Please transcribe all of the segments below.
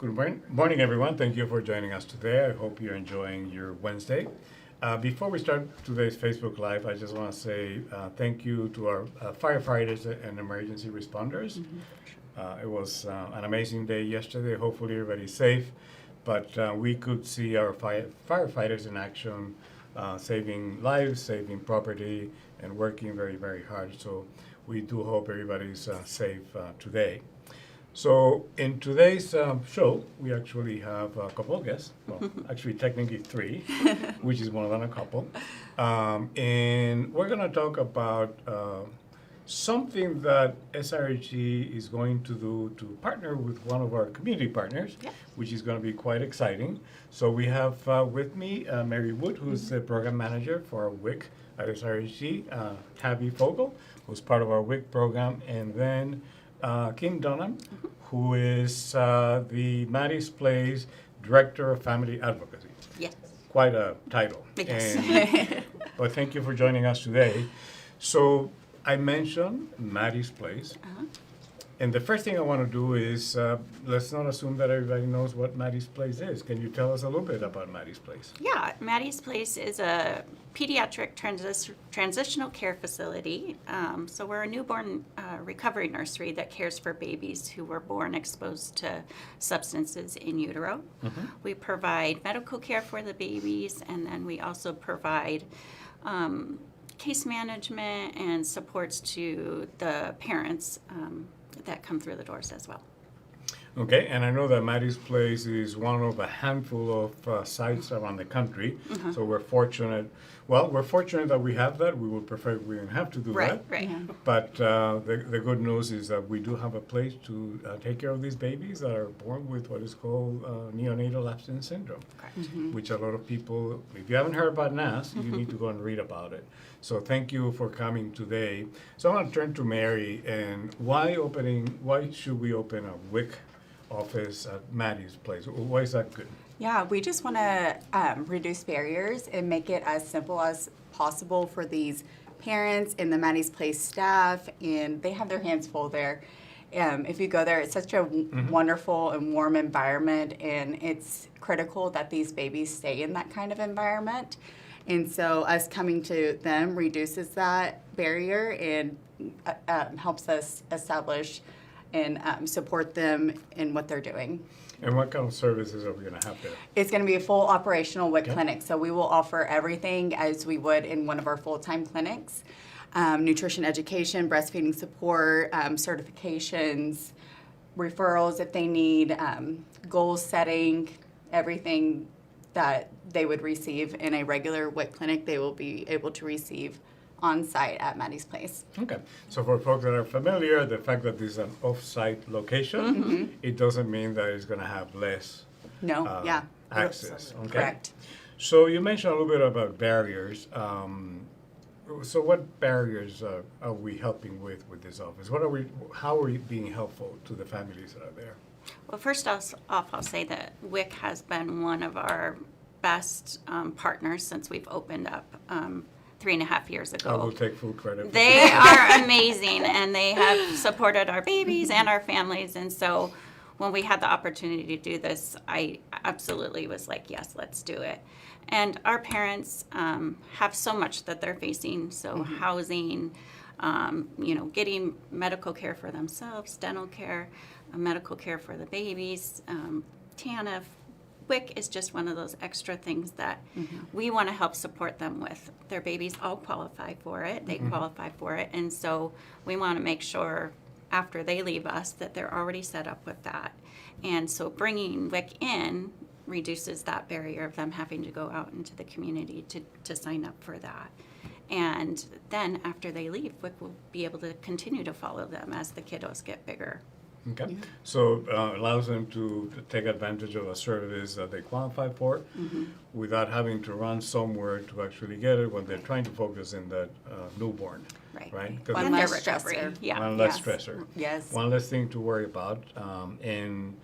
Morning, everyone. Thank you for joining us today. I hope you're enjoying your Wednesday. Before we start today's Facebook Live, I just want to say thank you to our firefighters and emergency responders. It was an amazing day yesterday. Hopefully, everybody's safe. But we could see our firefighters in action, saving lives, saving property, and working very, very hard. So we do hope everybody's safe today. So in today's show, we actually have a couple of guests. Well, actually, technically three, which is more than a couple. And we're going to talk about something that SRG is going to do to partner with one of our community partners, which is going to be quite exciting. So we have with me Mary Wood, who's the program manager for WIC at SRG, Tabby Fogel, who's part of our WIC program, and then Kim Dunham, who is the Maddie's Place Director of Family Advocacy. Yes. Quite a title. Yes. But thank you for joining us today. So I mentioned Maddie's Place. And the first thing I want to do is, let's not assume that everybody knows what Maddie's Place is. Can you tell us a little bit about Maddie's Place? Yeah, Maddie's Place is a pediatric transitional care facility. So we're a newborn recovery nursery that cares for babies who were born exposed to substances in utero. We provide medical care for the babies, and then we also provide case management and supports to the parents that come through the doors as well. Okay, and I know that Maddie's Place is one of a handful of sites around the country. So we're fortunate. Well, we're fortunate that we have that. We would prefer we didn't have to do that. Right. But the good news is that we do have a place to take care of these babies that are born with what is called neonatal abstinence syndrome, which a lot of people, if you haven't heard about NAS, you need to go and read about it. So thank you for coming today. So I want to turn to Mary, and why should we open a WIC office at Maddie's Place? Why is that good? Yeah, we just want to reduce barriers and make it as simple as possible for these parents and the Maddie's Place staff, and they have their hands full there. If you go there, it's such a wonderful and warm environment, and it's critical that these babies stay in that kind of environment. And so us coming to them reduces that barrier and helps us establish and support them in what they're doing. And what kind of services are we going to have there? It's going to be a full operational WIC clinic, so we will offer everything as we would in one of our full-time clinics. Nutrition education, breastfeeding support, certifications, referrals if they need, goal setting, everything that they would receive in a regular WIC clinic, they will be able to receive on site at Maddie's Place. Okay, so for folks that are familiar, the fact that this is an off-site location, it doesn't mean that it's going to have less access. Okay? Correct. So you mentioned a little bit about barriers. So what barriers are we helping with this office? How are we being helpful to the families that are there? Well, first off, I'll say that WIC has been one of our best partners since we've opened up 3.5 years ago. I will take full credit. They are amazing, and they have supported our babies and our families. And so when we had the opportunity to do this, I absolutely was like, yes, let's do it. And our parents have so much that they're facing, so housing, getting medical care for themselves, dental care, medical care for the babies, TANF. WIC is just one of those extra things that we want to help support them with. Their babies all qualify for it. They qualify for it. And so we want to make sure after they leave us that they're already set up with that. And so bringing WIC in reduces that barrier of them having to go out into the community to sign up for that. And then after they leave, WIC will be able to continue to follow them as the kiddos get bigger. Okay, so allows them to take advantage of a service that they qualify for without having to run somewhere to actually get it when they're trying to focus in that newborn, right? One less stressor. Yeah. One less stressor. Yes. One less thing to worry about. And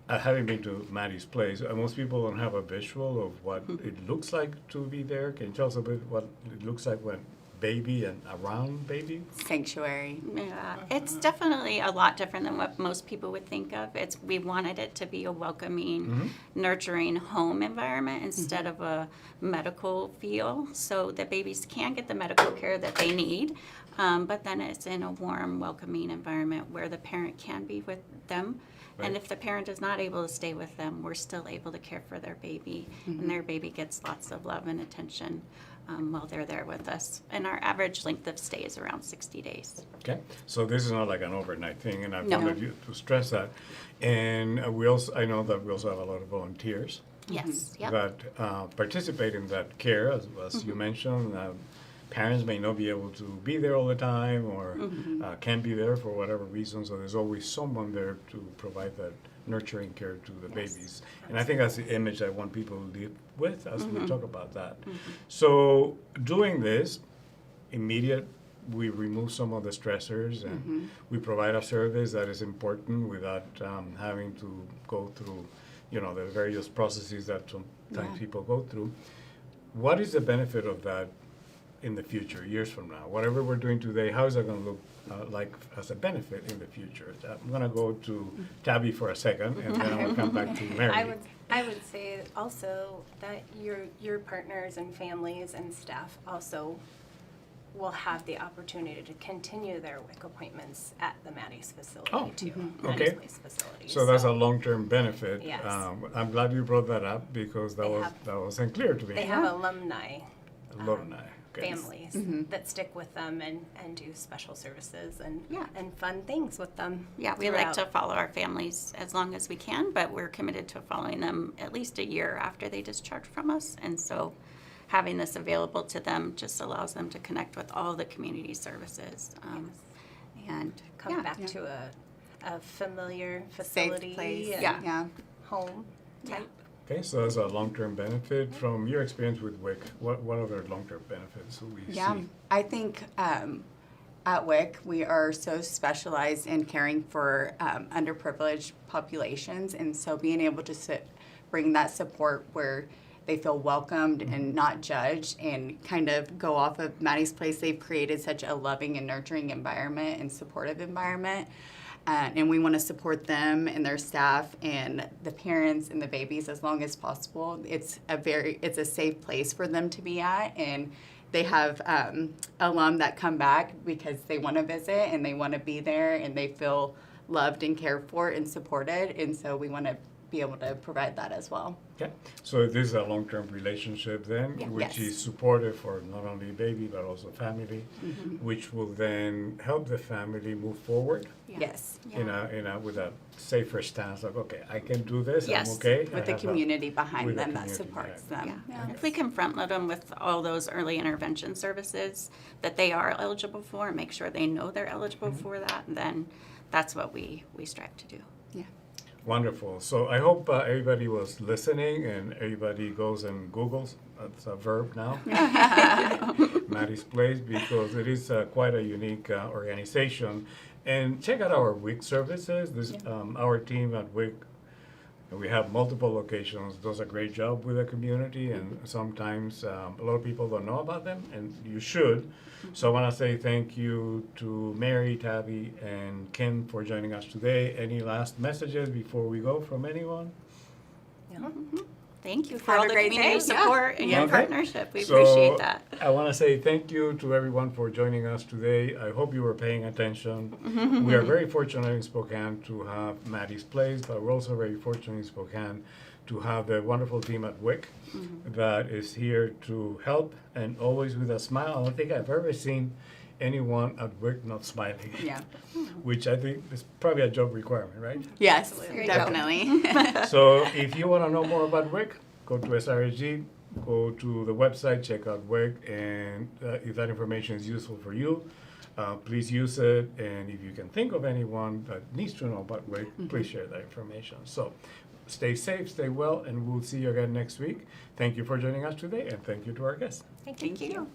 having been to Maddie's Place, most people don't have a visual of what it looks like to be there. Can you tell us a bit what it looks like when baby and around baby? Sanctuary. Yeah, it's definitely a lot different than what most people would think of. We wanted it to be a welcoming, nurturing home environment instead of a medical feel, so that babies can get the medical care that they need. But then it's in a warm, welcoming environment where the parent can be with them. Right. And if the parent is not able to stay with them, we're still able to care for their baby, and their baby gets lots of love and attention while they're there with us. And our average length of stay is around 60 days. Okay, so this is not like an overnight thing, and I No. wanted you to stress that. And I know that we also have a lot of volunteers Yes, yep. that participate in that care, as you mentioned. Parents may not be able to be there all the time, or can't be there for whatever reason, so there's always someone there to provide that nurturing care to the babies. And I think that's the image I want people to live with as we talk about that. So doing this, we remove some of the stressors, and we provide a service that is important without having to go through, the various processes that sometimes people go through. What is the benefit of that in the future, years from now? Whatever we're doing today, how is that going to look like as a benefit in the future? I'm going to go to Tabby for a second, and then I'll come back to Mary. I would say also that your partners and families and staff also will have the opportunity to continue their WIC appointments at the Maddie's facility too. Maddie's Okay. Place facility. So that's a long-term benefit. Yes. I'm glad you brought that up, because that wasn't clear to me. They have alumni Alumni. Okay. families that stick with them and do special services and Yeah. and fun things with them. Yeah, we like throughout. to follow our families as long as we can, but we're committed to following them at least a year after they discharge from us. And so having this available to them just allows them to connect with all the community services. And come yeah. back Yeah. to a familiar Safe facility place. and Yeah. home Yeah. type. Okay, so that's a long-term benefit. From your experience with WIC, what other long-term benefits do we Yeah, see? I think at WIC we are so specialized in caring for underprivileged populations, and so being able to bring that support where they feel welcomed and not judged, and kind of go off of Maddie's Place. They've created such a loving and nurturing environment and supportive environment. And we want to support them and their staff and the parents and the babies as long as possible. It's a safe place for them to be at, and they have alum that come back because they want to visit and they want to be there and they feel loved and cared for and supported, and so we want to be able to provide that as well. Okay, so this is a long-term relationship then, Yeah. which Yes. is supportive for not only baby but also family, which will then help the family move forward Yeah. Yes, Yeah. with a safer stance. Like, okay, I can do this. Yes. I'm okay. I with the have a- community behind with the them that community, supports yeah. them. Yeah. If we can front load them with all those early intervention services that they are eligible for, and make sure they know they're eligible for that, then that's what we strive to do. Yeah. Wonderful. So I hope everybody was listening and everybody goes and Googles. That's a verb now. Maddie's Place, because it is quite a unique organization. And check out our WIC services. Our team at WIC, we have multiple locations, does a great job with the community, and sometimes a lot of people don't know about them, and you should. So I want to say thank you to Mary, Tabby, and Kim for joining us today. Any last messages before we go from anyone? Yeah. Thank you for Have all a the great community day. support and your Okay. partnership. We So, appreciate that. I want to say thank you to everyone for joining us today. I hope you were paying attention. We are very fortunate in Spokane to have Maddie's Place, but we're also very fortunate in Spokane to have the wonderful team at WIC that is here to help, and always with a smile. I don't think I've ever seen anyone at WIC not smiling, Yeah. which I think is probably a job requirement, right? Yes, There you go. definitely. So if you want to know more about WIC, go to SRSG, go to the website, check out WIC, and if that information is useful for you, please use it. And if you can think of anyone that needs to know about WIC, please share that information. So stay safe, stay well, and we'll see you again next week. Thank you for joining us today, and thank you to our guests. Thank Thank you.